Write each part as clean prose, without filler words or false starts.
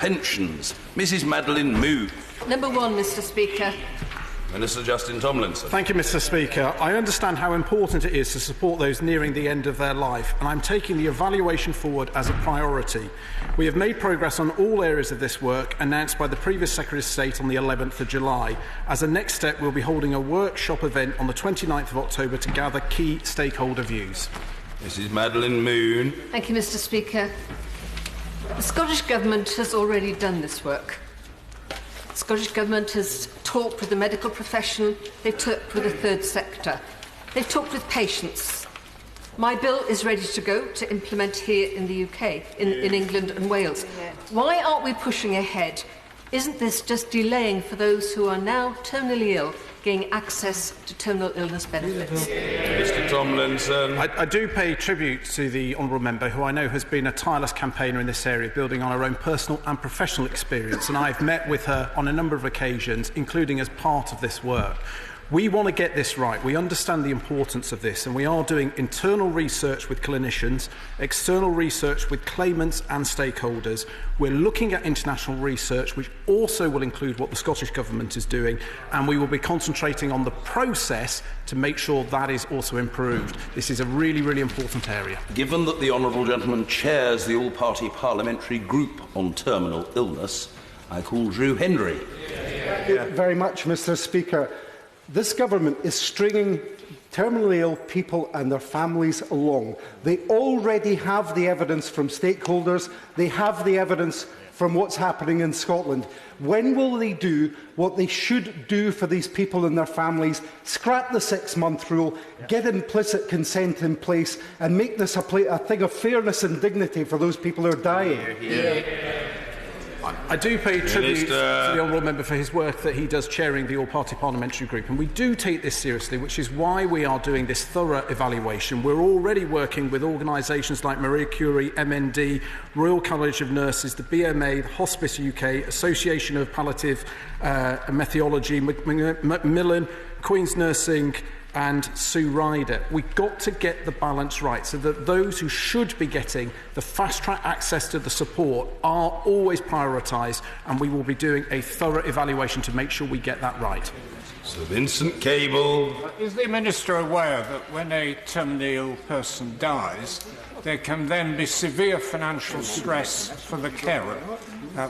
Pensions. Mrs Madeline Moog. Number 1, Mr Speaker. Minister Justin Tomlinson. Thank you, Mr Speaker. I understand how important it is to support those nearing the end of their life, and I'm taking the evaluation forward as a priority. We have made progress on all areas of this work, announced by the previous Secretary of State on the 11th of July. As a next step, we'll be holding a workshop event on the 29th of October to gather key stakeholder views. Mrs Madeline Moon. Thank you, Mr Speaker. The Scottish Government has already done this work. The Scottish Government has talked with the medical profession, they've talked with the third sector, they've talked with patients. My bill is ready to go to implement here in the UK, in England and Wales. Why aren't we pushing ahead? Isn't this just delaying for those who are now terminally ill gaining access to terminal illness benefits? Mr Tomlinson. I do pay tribute to the honourable member, who I know has been a tireless campaigner in this area, building on her own personal and professional experience, and I've met with her on a number of occasions, including as part of this work. We want to get this right. We understand the importance of this, and we are doing internal research with clinicians, external research with claimants and stakeholders. We're looking at international research, which also will include what the Scottish Government is doing, and we will be concentrating on the process to make sure that is also improved. This is a really, really important area. Given that the honourable gentleman chairs the all-party parliamentary group on terminal illness, I call Drew Hendry. Very much, Mr Speaker. This government is stringing terminally ill people and their families along. They already have the evidence from stakeholders. They have the evidence from what's happening in Scotland. When will they do what they should do for these people and their families? Scrap the 6-month rule, get implicit consent in place, and make this a thing of fairness and dignity for those people who are dying. I do pay tribute to the honourable member for his work that he does chairing the all-party parliamentary group, and we do take this seriously, which is why we are doing this thorough evaluation. We're already working with organisations like Marie Curie, MND, Royal College of Nurses, the BMA, the Hospice UK, Association of Palliative Methodology, Macmillan, Queen's Nursing, and Sue Ryder. We've got to get the balance right so that those who should be getting the fast-track access to the support are always prioritised, and we will be doing a thorough evaluation to make sure we get that right. Sir Vincent Cable. Is the Minister aware that when a terminally ill person dies, there can then be severe financial stress for the carer?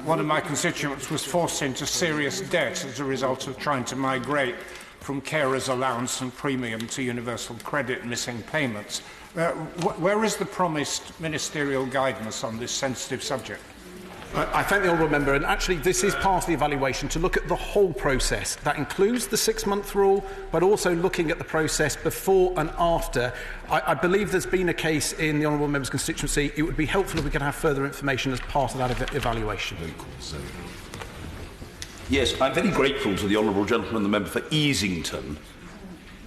One of my constituents was forced into serious debt as a result of trying to migrate from carers' allowance and premium to universal credit, missing payments. Where is the promised ministerial guidance on this sensitive subject? I thank the honourable member, and actually this is part of the evaluation to look at the whole process. That includes the 6-month rule, but also looking at the process before and after. I believe there's been a case in the honourable member's constituency. It would be helpful if we could have further information as part of that evaluation. Yes, I'm very grateful to the honourable gentleman, the member for Easington,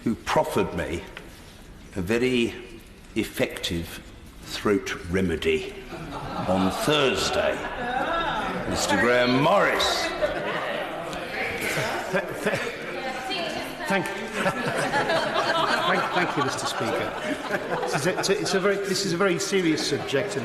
who proffered me a very effective throat remedy on Thursday. Mr Graham Morris. Thank you, Mr Speaker. This is a very serious subject.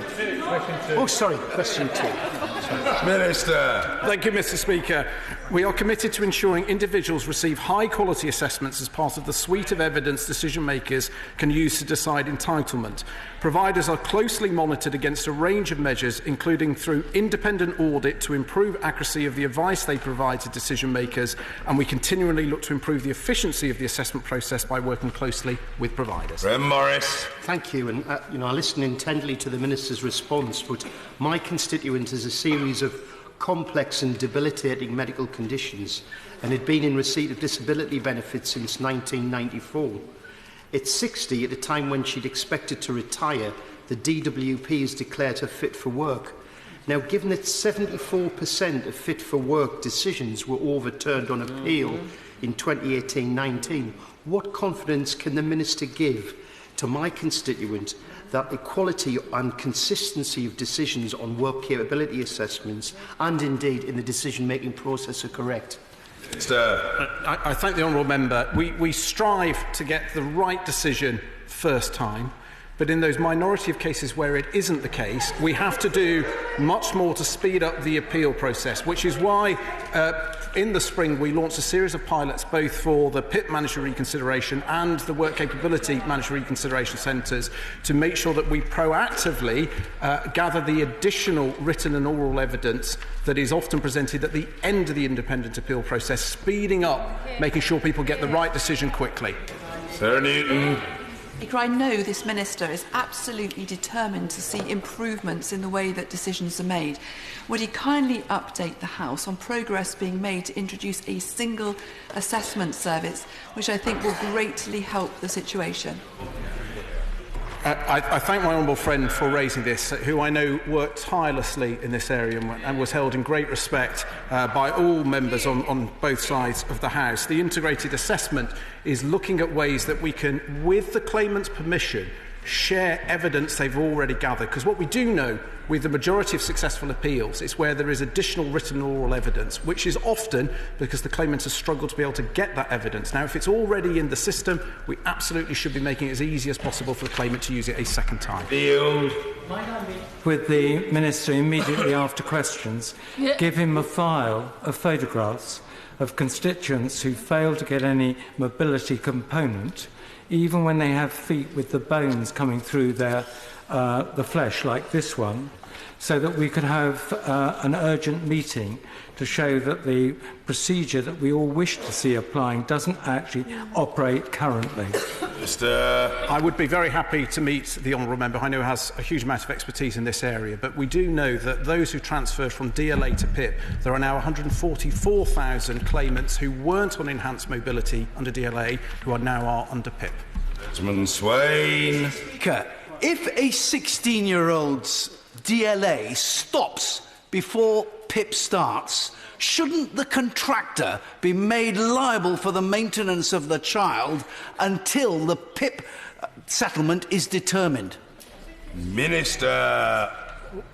Question 2. Minister. Thank you, Mr Speaker. We are committed to ensuring individuals receive high-quality assessments as part of the suite of evidence decision-makers can use to decide entitlement. Providers are closely monitored against a range of measures, including through independent audit to improve accuracy of the advice they provide to decision-makers, and we continually look to improve the efficiency of the assessment process by working closely with providers. Graham Morris. Thank you. And I listened intently to the Minister's response, but my constituent has a series of complex and debilitating medical conditions and had been in receipt of disability benefits since 1994. At 60, at a time when she'd expected to retire, the DWP has declared her fit for work. Now, given that 74% of fit for work decisions were overturned on appeal in 2018-19, what confidence can the Minister give to my constituent that equality and consistency of decisions on work capability assessments and indeed in the decision-making process are correct? I thank the honourable member. We strive to get the right decision first time. But in those minority of cases where it isn't the case, we have to do much more to speed up the appeal process, which is why in the spring we launched a series of pilots both for the PIP mandatory reconsideration and the work capability mandatory reconsideration centres to make sure that we proactively gather the additional written and oral evidence that is often presented at the end of the independent appeal process, speeding up, making sure people get the right decision quickly. Sarah Newton. I know this Minister is absolutely determined to see improvements in the way that decisions are made. Would he kindly update the House on progress being made to introduce a single assessment service, which I think will greatly help the situation? I thank my honourable friend for raising this, who I know worked tirelessly in this area and was held in great respect by all members on both sides of the House. The integrated assessment is looking at ways that we can, with the claimant's permission, share evidence they've already gathered. Because what we do know with the majority of successful appeals is where there is additional written or oral evidence, which is often because the claimant has struggled to be able to get that evidence. Now, if it's already in the system, we absolutely should be making it as easy as possible for the claimant to use it a second time. With the Minister immediately after questions, give him a file of photographs of constituents who fail to get any mobility component, even when they have feet with the bones coming through their the flesh, like this one, so that we could have an urgent meeting to show that the procedure that we all wish to see applying doesn't actually operate currently. I would be very happy to meet the honourable member. I know has a huge amount of expertise in this area, but we do know that those who transferred from DLA to PIP, there are now 144,000 claimants who weren't on enhanced mobility under DLA who are now under PIP. Swain. If a 16-year-old's DLA stops before PIP starts, shouldn't the contractor be made liable for the maintenance of the child until the PIP settlement is determined? Minister.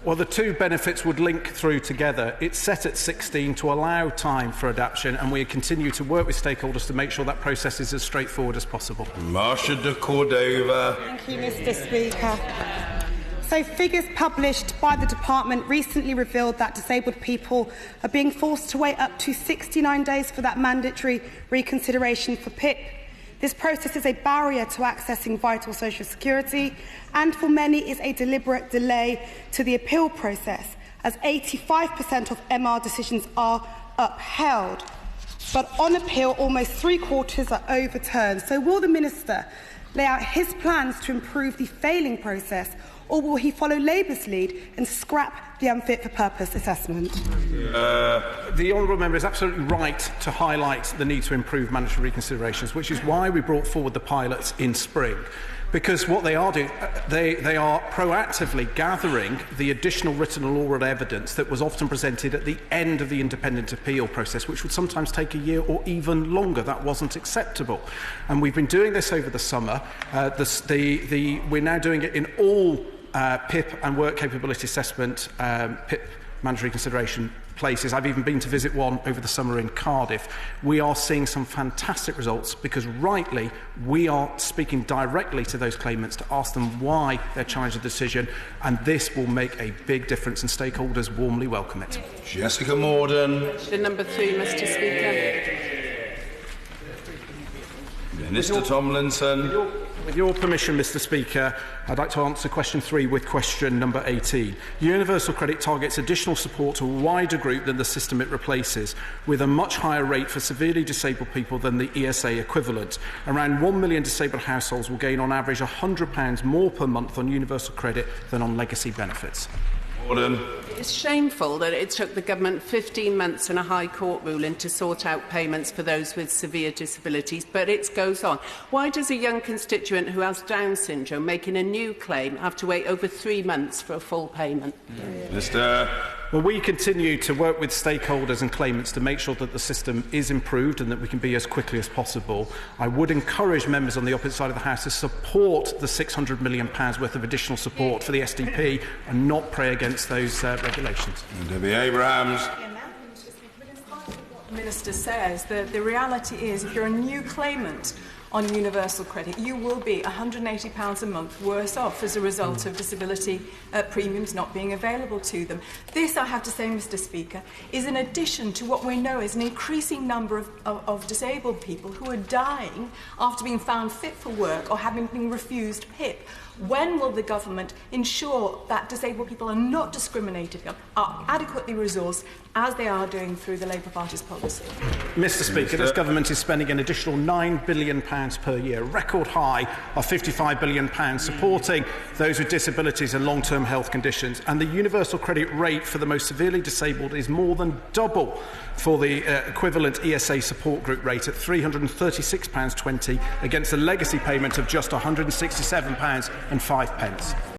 Well, the two benefits would link through together. It's set at 16 to allow time for adaptation, and we continue to work with stakeholders to make sure that process is as straightforward as possible. Marsha de Cordova. Thank you, Mr. Speaker. So, figures published by the Department recently revealed that disabled people are being forced to wait up to 69 days for that mandatory reconsideration for PIP. This process is a barrier to accessing vital social security and for many is a deliberate delay to the appeal process, as 85% of MR decisions are upheld. But on appeal, almost three-quarters are overturned. So will the Minister lay out his plans to improve the failing process, or will he follow Labour's lead and scrap the unfit for purpose assessment? The honourable member is absolutely right to highlight the need to improve mandatory reconsiderations, which is why we brought forward the pilots in spring. Because what they are doing, they are proactively gathering the additional written and oral evidence that was often presented at the end of the independent appeal process, which would sometimes take a year or even longer. That wasn't acceptable. And we've been doing this over the summer. We're now doing it in all PIP and work capability assessment, PIP mandatory consideration places. I've even been to visit one over the summer in Cardiff. We are seeing some fantastic results because, rightly, we are speaking directly to those claimants to ask them why they're challenging the decision, and this will make a big difference, and stakeholders warmly welcome it. Jessica Morden. Question number 3, Mr. Speaker. Minister Tomlinson. With your permission, Mr. Speaker, I'd like to answer question 3 with question number 18. Universal Credit targets additional support to a wider group than the system it replaces, with a much higher rate for severely disabled people than the ESA equivalent. Around 1 million disabled households will gain on average £100 more per month on Universal Credit than on legacy benefits. Morden. It's shameful that it took the government 15 months and a High Court ruling to sort out payments for those with severe disabilities, but it goes on. Why does a young constituent who has Down syndrome making a new claim have to wait over 3 months for a full payment? Minister. Well, we continue to work with stakeholders and claimants to make sure that the system is improved and that we can be as quickly as possible. I would encourage members on the opposite side of the House to support the £600 million worth of additional support for the SDP and not pray against those regulations. Debbie Abrahams. The Minister says that the reality is if you're a new claimant on universal credit, you will be £180 a month worse off as a result of disability premiums not being available to them. This, I have to say, Mr. Speaker, is in addition to what we know is an increasing number of disabled people who are dying after being found fit for work or having been refused PIP. When will the government ensure that disabled people are not discriminated against, are adequately resourced, as they are doing through the Labour Party's policy? Mr. Speaker, this government is spending an additional £9 billion per year, a record high of £55 billion, supporting those with disabilities and long-term health conditions. And the universal credit rate for the most severely disabled is more than double for the equivalent ESA support group rate at £336.20 against a legacy payment of just £167.05.